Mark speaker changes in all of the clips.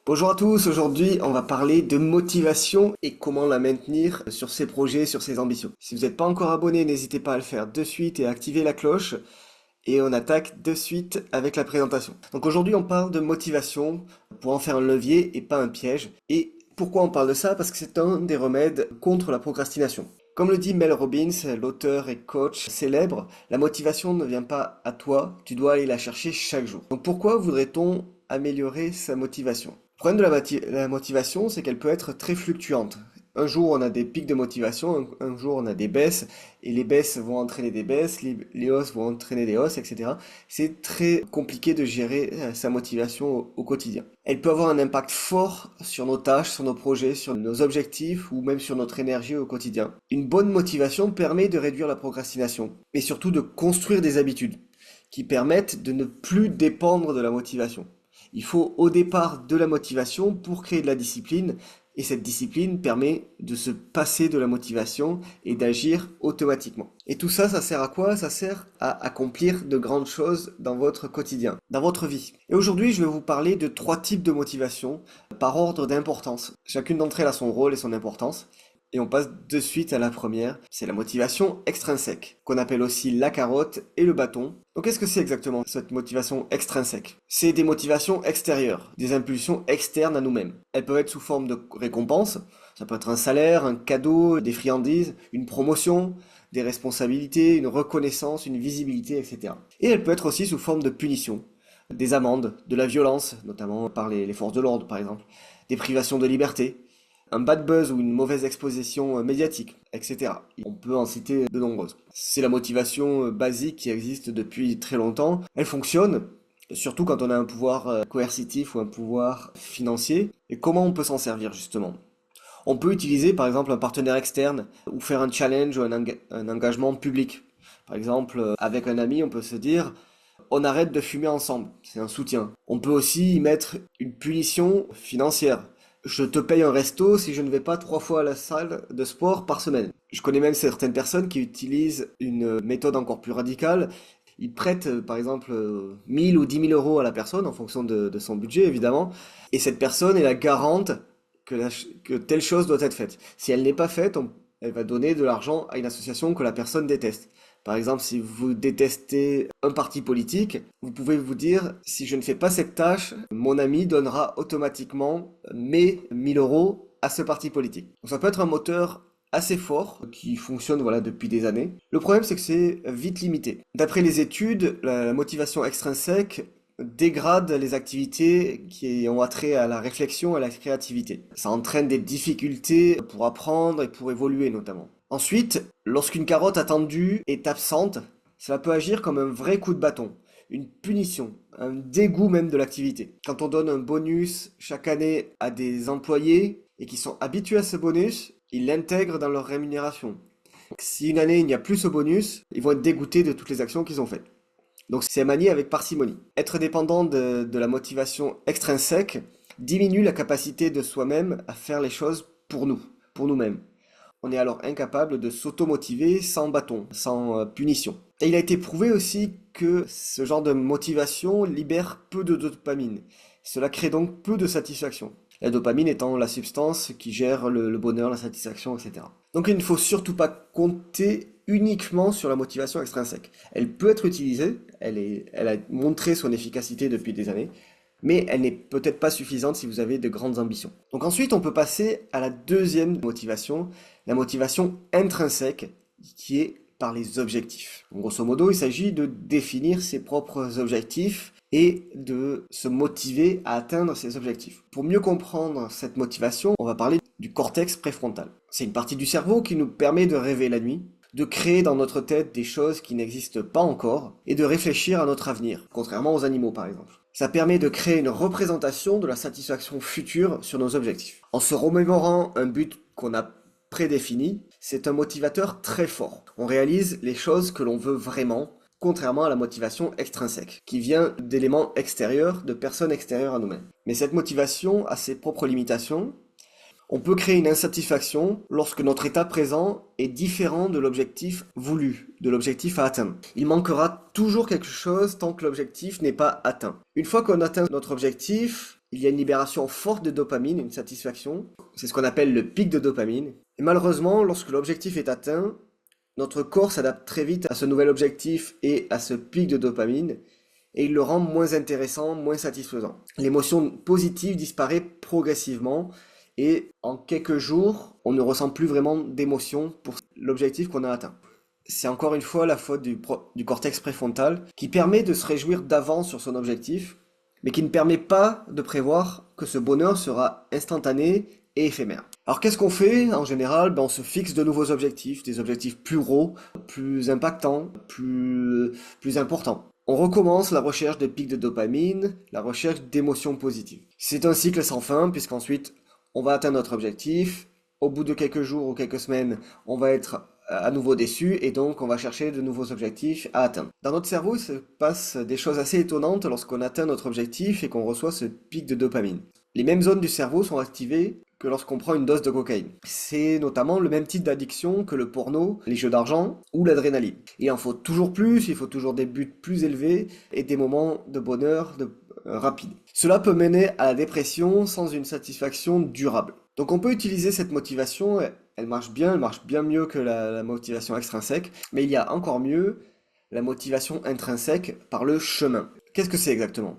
Speaker 1: Bonjour à tous, aujourd'hui on va parler de motivation et comment la maintenir sur ses projets, sur ses ambitions. Si vous n'êtes pas encore abonné, n'hésitez pas à le faire de suite et à activer la cloche. Et on attaque de suite avec la présentation. Donc aujourd'hui on parle de motivation pour en faire un levier et pas un piège. Et pourquoi on parle de ça? Parce que c'est un des remèdes contre la procrastination. Comme le dit Mel Robbins, l'auteur et coach célèbre, la motivation ne vient pas à toi, tu dois aller la chercher chaque jour. Donc pourquoi voudrait-on améliorer sa motivation? Le problème de la motivation, c'est qu'elle peut être très fluctuante. Un jour, on a des pics de motivation, un jour, on a des baisses, et les baisses vont entraîner des baisses, les hausses vont entraîner des hausses, etc. C'est très compliqué de gérer sa motivation au quotidien. Elle peut avoir un impact fort sur nos tâches, sur nos projets, sur nos objectifs, ou même sur notre énergie au quotidien. Une bonne motivation permet de réduire la procrastination, et surtout de construire des habitudes qui permettent de ne plus dépendre de la motivation. Il faut au départ de la motivation pour créer de la discipline et cette discipline permet de se passer de la motivation et d'agir automatiquement. Et tout ça, ça sert à quoi? Ça sert à accomplir de grandes choses dans votre quotidien, dans votre vie. Et aujourd'hui, je vais vous parler de 3 types de motivation par ordre d'importance. Chacune d'entre elles a son rôle et son importance. Et on passe de suite à la première, c'est la motivation extrinsèque, qu'on appelle aussi la carotte et le bâton. Donc qu'est-ce que c'est exactement cette motivation extrinsèque? C'est des motivations extérieures, des impulsions externes à nous-mêmes. Elles peuvent être sous forme de récompense, ça peut être un salaire, un cadeau, des friandises, une promotion, des responsabilités, une reconnaissance, une visibilité, etc. Et elles peuvent être aussi sous forme de punition, des amendes, de la violence, notamment par les forces de l'ordre par exemple, des privations de liberté, un bad buzz ou une mauvaise exposition médiatique, etc. On peut en citer de nombreuses. C'est la motivation basique qui existe depuis très longtemps. Elle fonctionne, surtout quand on a un pouvoir coercitif ou un pouvoir financier. Et comment on peut s'en servir justement? On peut utiliser par exemple un partenaire externe ou faire un challenge ou un engagement public. Par exemple, avec un ami, on peut se dire on arrête de fumer ensemble, c'est un soutien. On peut aussi y mettre une punition financière. Je te paye un resto si je ne vais pas 3 fois à la salle de sport par semaine. Je connais même certaines personnes qui utilisent une méthode encore plus radicale. Ils prêtent par exemple 1000 ou 10 000 euros à la personne en fonction de son budget évidemment. Et cette personne est la garante que telle chose doit être faite. Si elle n'est pas faite, elle va donner de l'argent à une association que la personne déteste. Par exemple, si vous détestez un parti politique, vous pouvez vous dire, si je ne fais pas cette tâche, mon ami donnera automatiquement mes 1000 euros à ce parti politique. Donc ça peut être un moteur assez fort qui fonctionne voilà, depuis des années. Le problème, c'est que c'est vite limité. D'après les études, la motivation extrinsèque dégrade les activités qui ont attrait à la réflexion et à la créativité. Ça entraîne des difficultés pour apprendre et pour évoluer notamment. Ensuite, lorsqu'une carotte attendue est absente, cela peut agir comme un vrai coup de bâton, une punition, un dégoût même de l'activité. Quand on donne un bonus chaque année à des employés et qui sont habitués à ce bonus, ils l'intègrent dans leur rémunération. Si une année il n'y a plus ce bonus, ils vont être dégoûtés de toutes les actions qu'ils ont faites. Donc c'est manié avec parcimonie. Être dépendant de la motivation extrinsèque diminue la capacité de soi-même à faire les choses pour nous-mêmes. On est alors incapable de s'auto-motiver sans bâton, sans punition. Et il a été prouvé aussi que ce genre de motivation libère peu de dopamine. Cela crée donc peu de satisfaction. La dopamine étant la substance qui gère le bonheur, la satisfaction, etc. Donc il ne faut surtout pas compter uniquement sur la motivation extrinsèque. Elle peut être utilisée, elle a montré son efficacité depuis des années, mais elle n'est peut-être pas suffisante si vous avez de grandes ambitions. Donc ensuite, on peut passer à la deuxième motivation, la motivation intrinsèque, qui est par les objectifs. Donc, grosso modo, il s'agit de définir ses propres objectifs et de se motiver à atteindre ces objectifs. Pour mieux comprendre cette motivation, on va parler du cortex préfrontal. C'est une partie du cerveau qui nous permet de rêver la nuit, de créer dans notre tête des choses qui n'existent pas encore et de réfléchir à notre avenir, contrairement aux animaux par exemple. Ça permet de créer une représentation de la satisfaction future sur nos objectifs. En se remémorant un but qu'on a prédéfini, c'est un motivateur très fort. On réalise les choses que l'on veut vraiment, contrairement à la motivation extrinsèque, qui vient d'éléments extérieurs, de personnes extérieures à nous-mêmes. Mais cette motivation a ses propres limitations. On peut créer une insatisfaction lorsque notre état présent est différent de l'objectif voulu, de l'objectif à atteindre. Il manquera toujours quelque chose tant que l'objectif n'est pas atteint. Une fois qu'on atteint notre objectif, il y a une libération forte de dopamine, une satisfaction. C'est ce qu'on appelle le pic de dopamine. Et malheureusement, lorsque l'objectif est atteint, notre corps s'adapte très vite à ce nouvel objectif et à ce pic de dopamine, et il le rend moins intéressant, moins satisfaisant. L'émotion positive disparaît progressivement, et en quelques jours, on ne ressent plus vraiment d'émotion pour l'objectif qu'on a atteint. C'est encore une fois la faute du cortex préfrontal qui permet de se réjouir d'avance sur son objectif, mais qui ne permet pas de prévoir que ce bonheur sera instantané et éphémère. Alors qu'est-ce qu'on fait en général? On se fixe de nouveaux objectifs, des objectifs plus gros, plus impactants, plus importants. On recommence la recherche de pics de dopamine, la recherche d'émotions positives. C'est un cycle sans fin, puisqu'ensuite on va atteindre notre objectif. Au bout de quelques jours ou quelques semaines, on va être à nouveau déçu et donc on va chercher de nouveaux objectifs à atteindre. Dans notre cerveau, il se passe des choses assez étonnantes lorsqu'on atteint notre objectif et qu'on reçoit ce pic de dopamine. Les mêmes zones du cerveau sont activées que lorsqu'on prend une dose de cocaïne. C'est notamment le même type d'addiction que le porno, les jeux d'argent ou l'adrénaline. Il en faut toujours plus, il faut toujours des buts plus élevés et des moments de bonheur rapides. Cela peut mener à la dépression sans une satisfaction durable. Donc on peut utiliser cette motivation, elle marche bien mieux que la motivation extrinsèque, mais il y a encore mieux la motivation intrinsèque par le chemin. Qu'est-ce que c'est exactement?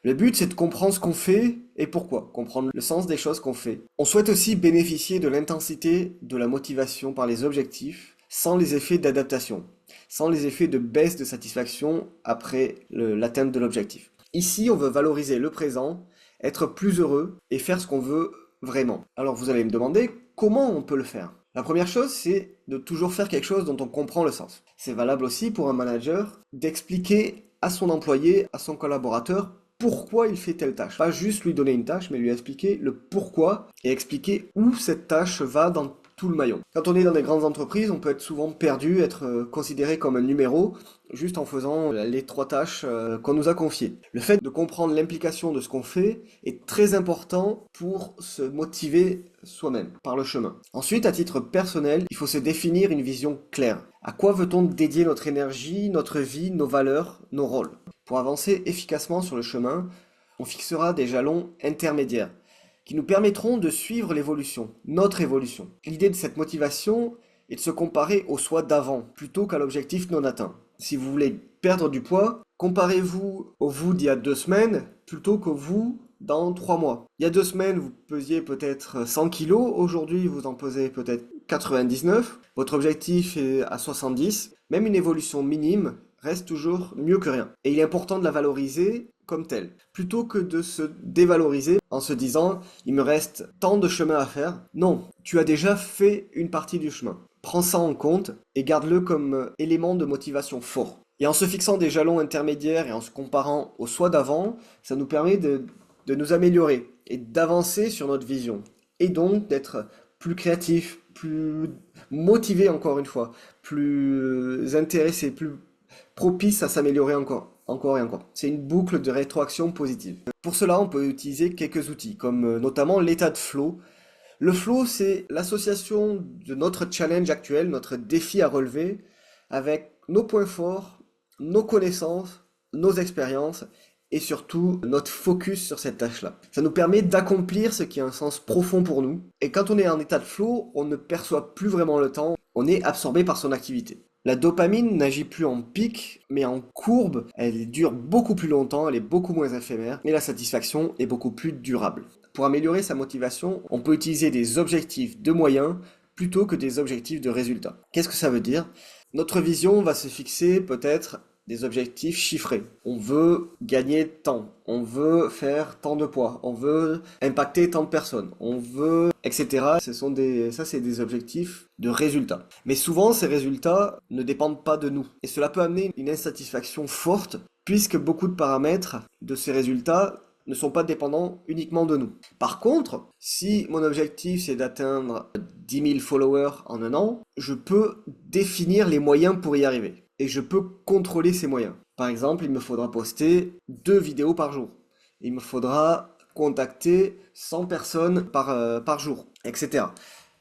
Speaker 1: Le but, c'est de comprendre ce qu'on fait et pourquoi, comprendre le sens des choses qu'on fait. On souhaite aussi bénéficier de l'intensité de la motivation par les objectifs, sans les effets d'adaptation, sans les effets de baisse de satisfaction après l'atteinte de l'objectif. Ici, on veut valoriser le présent, être plus heureux et faire ce qu'on veut vraiment. Alors vous allez me demander comment on peut le faire. La première chose, c'est de toujours faire quelque chose dont on comprend le sens. C'est valable aussi pour un manager d'expliquer à son employé, à son collaborateur, pourquoi il fait telle tâche. Pas juste lui donner une tâche, mais lui expliquer le pourquoi et expliquer où cette tâche va dans tout le maillon. Quand on est dans des grandes entreprises, on peut être souvent perdu, être considéré comme un numéro, juste en faisant les 3 tâches qu'on nous a confiées. Le fait de comprendre l'implication de ce qu'on fait est très important pour se motiver soi-même, par le chemin. Ensuite, à titre personnel, il faut se définir une vision claire. À quoi veut-on dédier notre énergie, notre vie, nos valeurs, nos rôles? Pour avancer efficacement sur le chemin, on fixera des jalons intermédiaires qui nous permettront de suivre l'évolution, notre évolution. L'idée de cette motivation est de se comparer au soi d'avant, plutôt qu'à l'objectif non atteint. Si vous voulez perdre du poids, comparez-vous au vous d'il y a 2 semaines, plutôt qu'au vous dans 3 mois. Il y a 2 semaines, vous pesiez peut-être 100 kilos, aujourd'hui vous en pesez peut-être 99, votre objectif est à 70, même une évolution minime reste toujours mieux que rien. Et il est important de la valoriser comme telle, plutôt que de se dévaloriser en se disant « il me reste tant de chemin à faire ». Non, tu as déjà fait une partie du chemin. Prends ça en compte et garde-le comme élément de motivation fort. Et en se fixant des jalons intermédiaires et en se comparant au soi d'avant, ça nous permet de nous améliorer et d'avancer sur notre vision. Et donc d'être plus créatif, plus motivé encore une fois, plus intéressé, plus propice à s'améliorer encore et encore. C'est une boucle de rétroaction positive. Pour cela, on peut utiliser quelques outils, comme notamment l'état de flow. Le flow, c'est l'association de notre challenge actuel, notre défi à relever, avec nos points forts, nos connaissances, nos expériences, et surtout notre focus sur cette tâche-là. Ça nous permet d'accomplir ce qui a un sens profond pour nous. Et quand on est en état de flow, on ne perçoit plus vraiment le temps, on est absorbé par son activité. La dopamine n'agit plus en pic, mais en courbe. Elle dure beaucoup plus longtemps, elle est beaucoup moins éphémère, et la satisfaction est beaucoup plus durable. Pour améliorer sa motivation, on peut utiliser des objectifs de moyens plutôt que des objectifs de résultats. Qu'est-ce que ça veut dire? Notre vision va se fixer peut-être des objectifs chiffrés. On veut gagner tant, on veut faire tant de poids, on veut impacter tant de personnes, on veut, etc. Ça, c'est des objectifs de résultats. Mais souvent, ces résultats ne dépendent pas de nous. Et cela peut amener une insatisfaction forte, puisque beaucoup de paramètres de ces résultats ne sont pas dépendants uniquement de nous. Par contre, si mon objectif c'est d'atteindre 10 000 followers en un an, je peux définir les moyens pour y arriver. Et je peux contrôler ces moyens. Par exemple, il me faudra poster 2 vidéos par jour. Il me faudra contacter 100 personnes par jour, etc.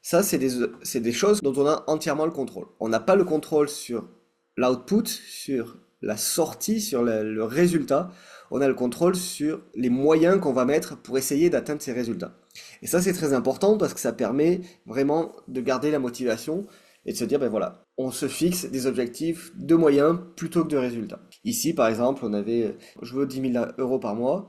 Speaker 1: Ça, c'est des choses dont on a entièrement le contrôle. On n'a pas le contrôle sur l'output, sur la sortie, sur le résultat, on a le contrôle sur les moyens qu'on va mettre pour essayer d'atteindre ces résultats. Et ça, c'est très important parce que ça permet vraiment de garder la motivation et de se dire, ben voilà, on se fixe des objectifs de moyens plutôt que de résultats. Ici, par exemple, on avait, je veux 10 000 euros par mois.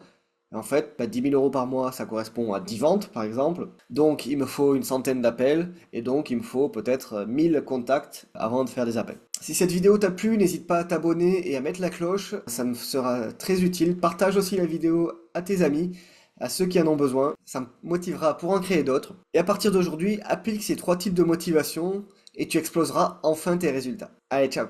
Speaker 1: En fait, 10 000 euros par mois, ça correspond à 10 ventes, par exemple. Donc, il me faut une centaine d'appels, et donc il me faut peut-être 1000 contacts avant de faire des appels. Si cette vidéo t'a plu, n'hésite pas à t'abonner et à mettre la cloche, ça me sera très utile. Partage aussi la vidéo à tes amis, à ceux qui en ont besoin, ça me motivera pour en créer d'autres. Et à partir d'aujourd'hui, applique ces 3 types de motivation, et tu exploseras enfin tes résultats. Allez, ciao!